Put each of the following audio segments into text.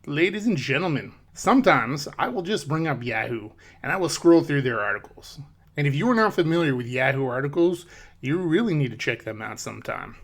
Ladies and gentlemen, sometimes I will just bring up Yahoo and I will scroll through their articles. And if you are not familiar with Yahoo articles, you really need to check them out sometime.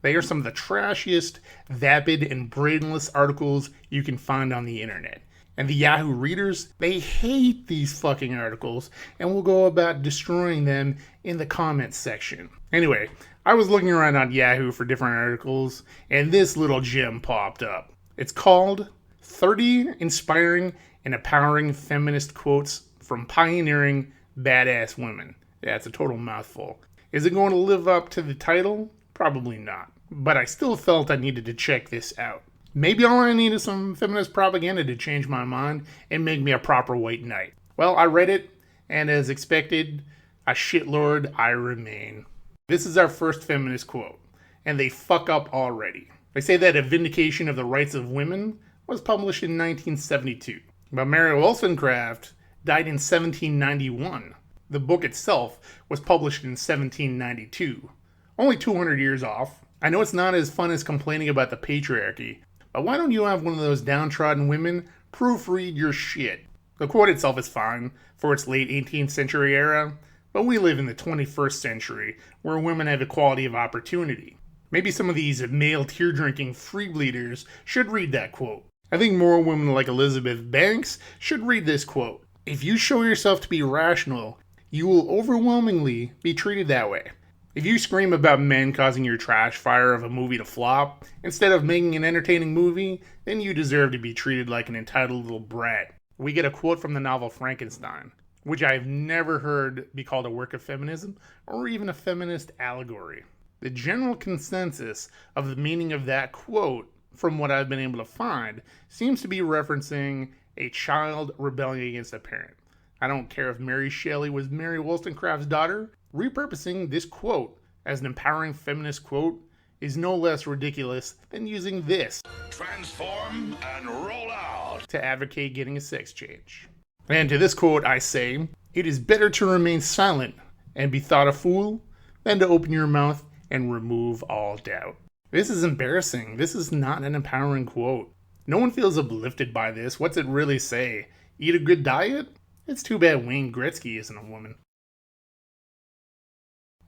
They are some of the trashiest, vapid, and brainless articles you can find on the internet. And the Yahoo readers, they hate these fucking articles and will go about destroying them in the comments section. Anyway, I was looking around on Yahoo for different articles, and this little gem popped up. It's called 30 Inspiring and Empowering Feminist Quotes from Pioneering Badass Women. Yeah, it's a total mouthful. Is it going to live up to the title? Probably not. But I still felt I needed to check this out. Maybe all I need is some feminist propaganda to change my mind and make me a proper white knight. Well, I read it, and as expected, a shitlord I remain. This is our first feminist quote, and they fuck up already. They say that A Vindication of the Rights of Women was published in 1972, but Mary Wollstonecraft died in 1791. The book itself was published in 1792, only 200 years off. I know it's not as fun as complaining about the patriarchy, but why don't you have one of those downtrodden women proofread your shit? The quote itself is fine for its late 18th century era, but we live in the 21st century where women have equality of opportunity. Maybe some of these male tear-drinking freebleeders should read that quote. I think more women like Elizabeth Banks should read this quote. If you show yourself to be rational, you will overwhelmingly be treated that way. If you scream about men causing your trash fire of a movie to flop, instead of making an entertaining movie, then you deserve to be treated like an entitled little brat. We get a quote from the novel Frankenstein, which I've never heard be called a work of feminism or even a feminist allegory. The general consensus of the meaning of that quote, from what I've been able to find, seems to be referencing a child rebelling against a parent. I don't care if Mary Shelley was Mary Wollstonecraft's daughter. Repurposing this quote as an empowering feminist quote is no less ridiculous than using this transform and roll out to advocate getting a sex change. And to this quote I say, it is better to remain silent and be thought a fool than to open your mouth and remove all doubt. This is embarrassing. This is not an empowering quote. No one feels uplifted by this. What's it really say? Eat a good diet? It's too bad Wayne Gretzky isn't a woman.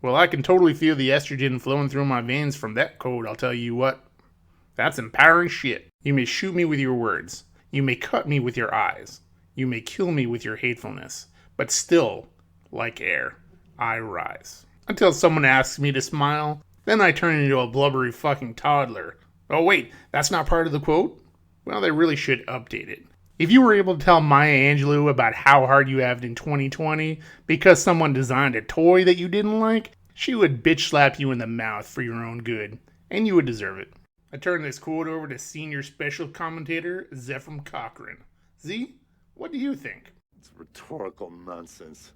Well, I can totally feel the estrogen flowing through my veins from that quote, I'll tell you what. That's empowering shit. You may shoot me with your words. You may cut me with your eyes. You may kill me with your hatefulness. But still, like air, I rise. Until someone asks me to smile, then I turn into a blubbery fucking toddler. Oh wait, that's not part of the quote? Well, they really should update it. If you were able to tell Maya Angelou about how hard you have in 2020 because someone designed a toy that you didn't like, she would bitch slap you in the mouth for your own good, and you would deserve it. I turn this quote over to senior special commentator Zephram Cochrane. Z, what do you think? It's rhetorical nonsense.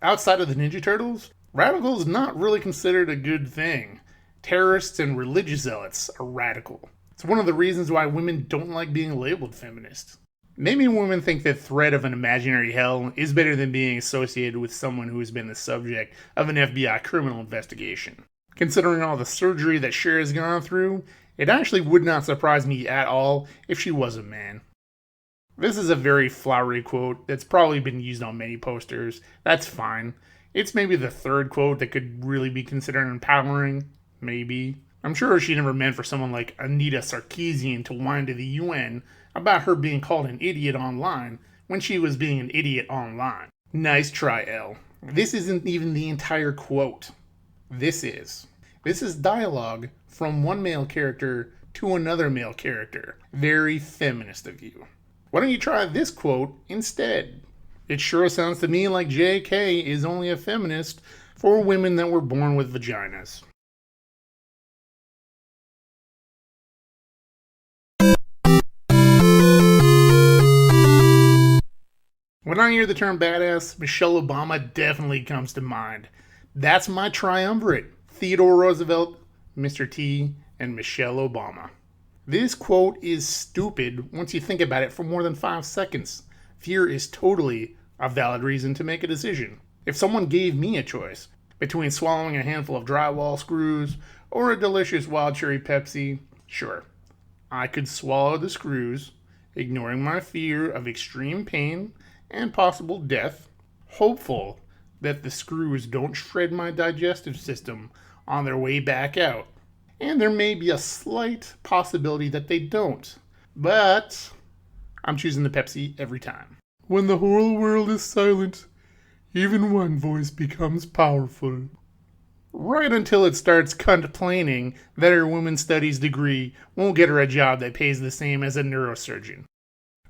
Outside of the Ninja Turtles, radical is not really considered a good thing. Terrorists and religious zealots are radical. It's one of the reasons why women don't like being labeled feminists. Maybe women think the threat of an imaginary hell is better than being associated with someone who has been the subject of an FBI criminal investigation. Considering all the surgery that Cher has gone through, it actually would not surprise me at all if she was a man. This is a very flowery quote that's probably been used on many posters. That's fine. It's maybe the third quote that could really be considered empowering. Maybe. I'm sure she never meant for someone like Anita Sarkeesian to whine to the UN about her being called an idiot online when she was being an idiot online. Nice try, Elle. This isn't even the entire quote. This is dialogue from one male character to another male character. Very feminist of you. Why don't you try this quote instead? It sure sounds to me like JK is only a feminist for women that were born with vaginas. When I hear the term badass, Michelle Obama definitely comes to mind. That's my triumvirate. Theodore Roosevelt, Mr. T, and Michelle Obama. This quote is stupid once you think about it for more than 5 seconds. Fear is totally a valid reason to make a decision. If someone gave me a choice between swallowing a handful of drywall screws or a delicious wild cherry Pepsi, sure, I could swallow the screws, ignoring my fear of extreme pain and possible death, hopeful that the screws don't shred my digestive system on their way back out. And there may be a slight possibility that they don't. But I'm choosing the Pepsi every time. When the whole world is silent, even one voice becomes powerful. Right until it starts complaining that her women's studies degree won't get her a job that pays the same as a neurosurgeon.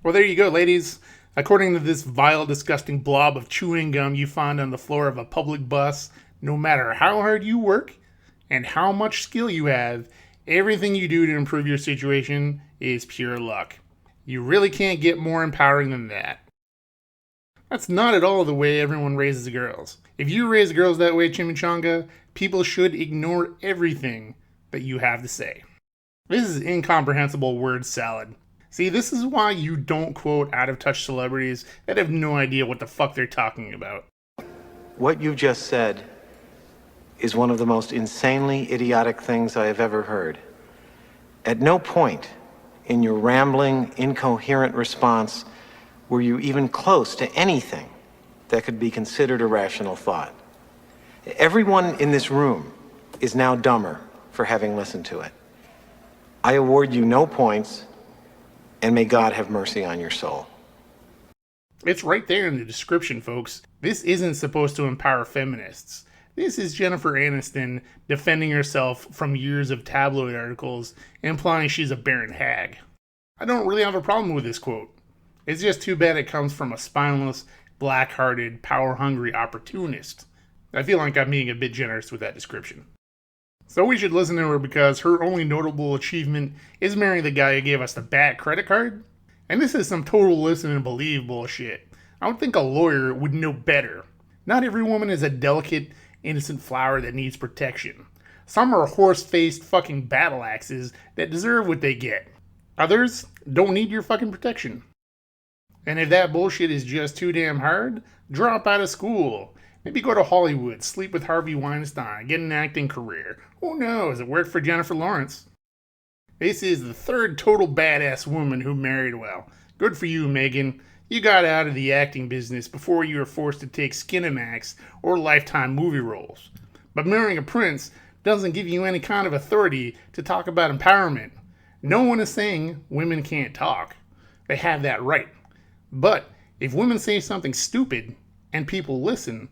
Well, there you go, ladies. According to this vile, disgusting blob of chewing gum you find on the floor of a public bus, no matter how hard you work and how much skill you have, everything you do to improve your situation is pure luck. You really can't get more empowering than that. That's not at all the way everyone raises girls. If you raise girls that way, Chimichanga, people should ignore everything that you have to say. This is incomprehensible word salad. See, this is why you don't quote out-of-touch celebrities that have no idea what the fuck they're talking about. What you just said is one of the most insanely idiotic things I have ever heard. At no point in your rambling, incoherent response were you even close to anything that could be considered a rational thought. Everyone in this room is now dumber for having listened to it. I award you no points, and may God have mercy on your soul. It's right there in the description, folks. This isn't supposed to empower feminists. This is Jennifer Aniston defending herself from years of tabloid articles implying she's a barren hag. I don't really have a problem with this quote. It's just too bad it comes from a spineless, black-hearted, power-hungry opportunist. I feel like I'm being a bit generous with that description. So we should listen to her because her only notable achievement is marrying the guy who gave us the bat credit card? And this is some total listen and believe bullshit. I would think a lawyer would know better. Not every woman is a delicate, innocent flower that needs protection. Some are horse-faced fucking battle axes that deserve what they get. Others don't need your fucking protection. And if that bullshit is just too damn hard, drop out of school. Maybe go to Hollywood, sleep with Harvey Weinstein, get an acting career. Who knows? It worked for Jennifer Lawrence. This is the third total badass woman who married well. Good for you, Megan. You got out of the acting business before you were forced to take Skinamax or Lifetime movie roles. But marrying a prince doesn't give you any kind of authority to talk about empowerment. No one is saying women can't talk. They have that right. But if women say something stupid and people listen,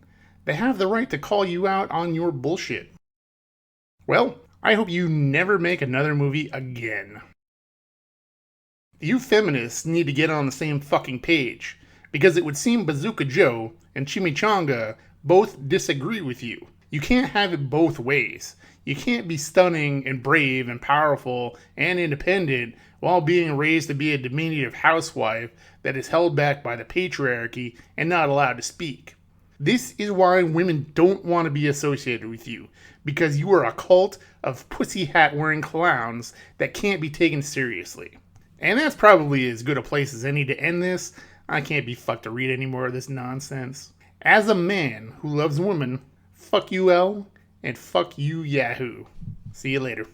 they have the right to call you out on your bullshit. Well, I hope you never make another movie again. You feminists need to get on the same fucking page, because it would seem Bazooka Joe and Chimichanga both disagree with you. You can't have it both ways. You can't be stunning and brave and powerful and independent while being raised to be a diminutive housewife that is held back by the patriarchy and not allowed to speak. This is why women don't want to be associated with you, because you are a cult of pussy hat wearing clowns that can't be taken seriously. And that's probably as good a place as any to end this. I can't be fucked to read any more of this nonsense. As a man who loves women, fuck you, Elle, and fuck you, Yahoo. See you later.